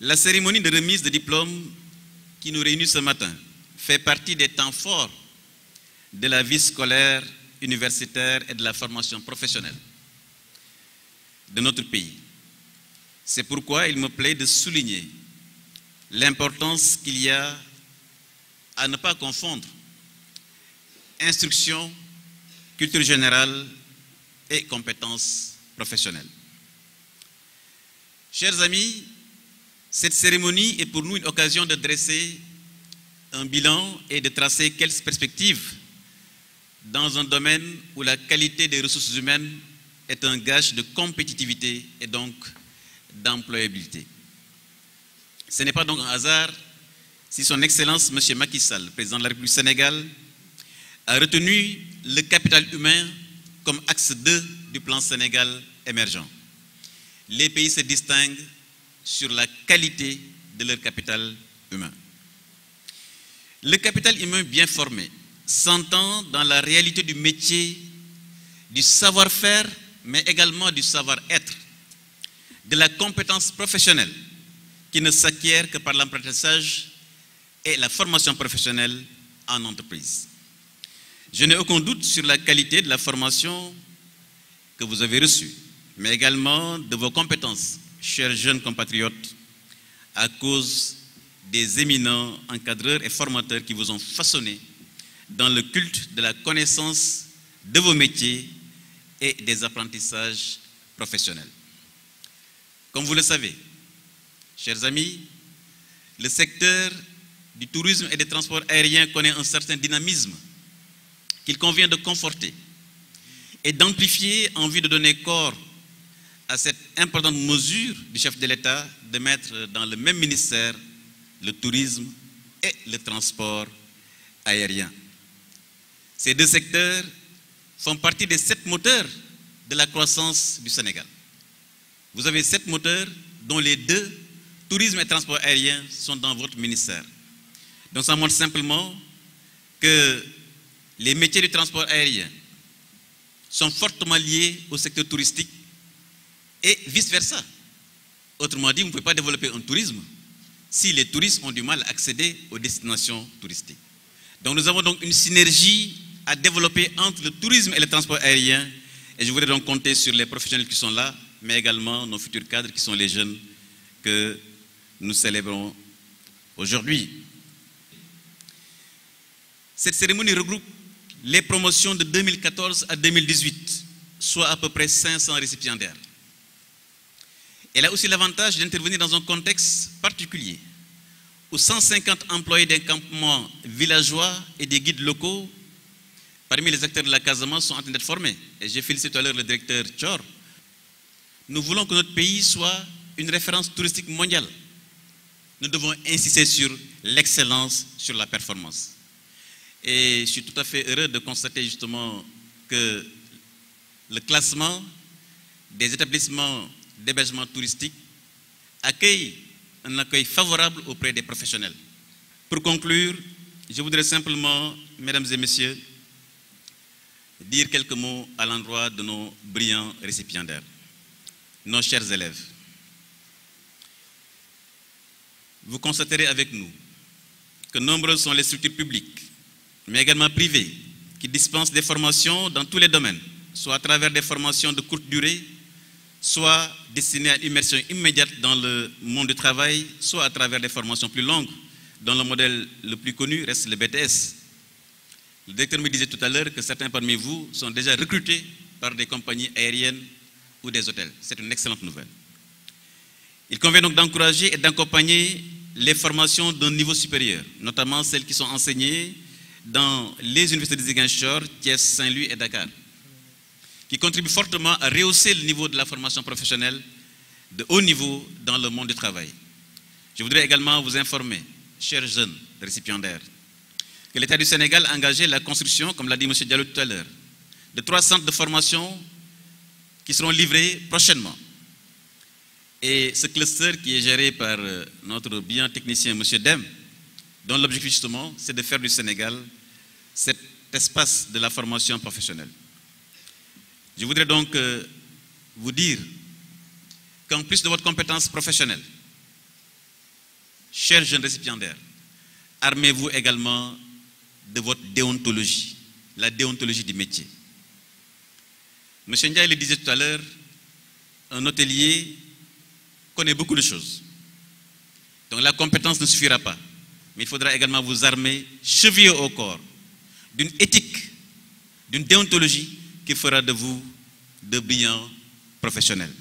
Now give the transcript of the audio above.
La cérémonie de remise de diplôme qui nous réunit ce matin fait partie des temps forts de la vie scolaire, universitaire et de la formation professionnelle de notre pays. C'est pourquoi il me plaît de souligner l'importance qu'il y a à ne pas confondre instruction, culture générale et compétences professionnelles. Chers amis, cette cérémonie est pour nous une occasion de dresser un bilan et de tracer quelques perspectives dans un domaine où la qualité des ressources humaines est un gage de compétitivité et donc d'employabilité. Ce n'est pas donc un hasard si son Excellence M. Macky Sall, président de la République du Sénégal, a retenu le capital humain comme axe 2 du plan Sénégal émergent. Les pays se distinguent sur la qualité de leur capital humain. Le capital humain bien formé s'entend dans la réalité du métier, du savoir-faire, mais également du savoir-être, de la compétence professionnelle qui ne s'acquiert que par l'apprentissage et la formation professionnelle en entreprise. Je n'ai aucun doute sur la qualité de la formation que vous avez reçue, mais également de vos compétences, chers jeunes compatriotes, à cause des éminents encadreurs et formateurs qui vous ont façonné dans le culte de la connaissance de vos métiers et des apprentissages professionnels. Comme vous le savez, chers amis, le secteur du tourisme et des transports aériens connaît un certain dynamisme qu'il convient de conforter et d'amplifier en vue de donner corps à cette importante mesure du chef de l'État de mettre dans le même ministère le tourisme et le transport aérien. Ces deux secteurs font partie des 7 moteurs de la croissance du Sénégal. Vous avez 7 moteurs dont les 2, tourisme et transport aérien, sont dans votre ministère. Donc ça montre simplement que les métiers du transport aérien sont fortement liés au secteur touristique et vice-versa. Autrement dit, vous ne pouvez pas développer un tourisme si les touristes ont du mal à accéder aux destinations touristiques. Donc nous avons donc une synergie à développer entre le tourisme et le transport aérien. Et je voudrais donc compter sur les professionnels qui sont là, mais également nos futurs cadres qui sont les jeunes que nous célébrons aujourd'hui. Cette cérémonie regroupe les promotions de 2014 à 2018, soit à peu près 500 récipiendaires. Elle a aussi l'avantage d'intervenir dans un contexte particulier, où 150 employés d'un campement villageois et des guides locaux, parmi les acteurs de la Casamance, sont en train d'être formés. Et j'ai félicité tout à l'heure le directeur Thior. Nous voulons que notre pays soit une référence touristique mondiale. Nous devons insister sur l'excellence, sur la performance. Et je suis tout à fait heureux de constater justement que le classement des établissements d'hébergement touristique accueille un accueil favorable auprès des professionnels. Pour conclure, je voudrais simplement, mesdames et messieurs, dire quelques mots à l'endroit de nos brillants récipiendaires, nos chers élèves. Vous constaterez avec nous que nombreuses sont les structures publiques, mais également privées, qui dispensent des formations dans tous les domaines, soit à travers des formations de courte durée, soit destinées à l'immersion immédiate dans le monde du travail, soit à travers des formations plus longues, dont le modèle le plus connu reste le BTS. Le directeur me disait tout à l'heure que certains parmi vous sont déjà recrutés par des compagnies aériennes ou des hôtels. C'est une excellente nouvelle. Il convient donc d'encourager et d'accompagner les formations d'un niveau supérieur, notamment celles qui sont enseignées dans les universités de Ziguinchor, Thiès, Saint-Louis et Dakar, qui contribuent fortement à rehausser le niveau de la formation professionnelle de haut niveau dans le monde du travail. Je voudrais également vous informer, chers jeunes récipiendaires, que l'État du Sénégal a engagé la construction, comme l'a dit M. Diallo tout à l'heure, de 3 centres de formation qui seront livrés prochainement. Et ce cluster qui est géré par notre brillant technicien, M. Dem, dont l'objectif justement, c'est de faire du Sénégal cet espace de la formation professionnelle. Je voudrais donc vous dire qu'en plus de votre compétence professionnelle, chers jeunes récipiendaires, armez-vous également de votre déontologie, la déontologie du métier. M. Ndiaye le disait tout à l'heure, un hôtelier connaît beaucoup de choses. Donc la compétence ne suffira pas. Mais il faudra également vous armer, chevillés au corps, d'une éthique, d'une déontologie qui fera de vous de brillants professionnels.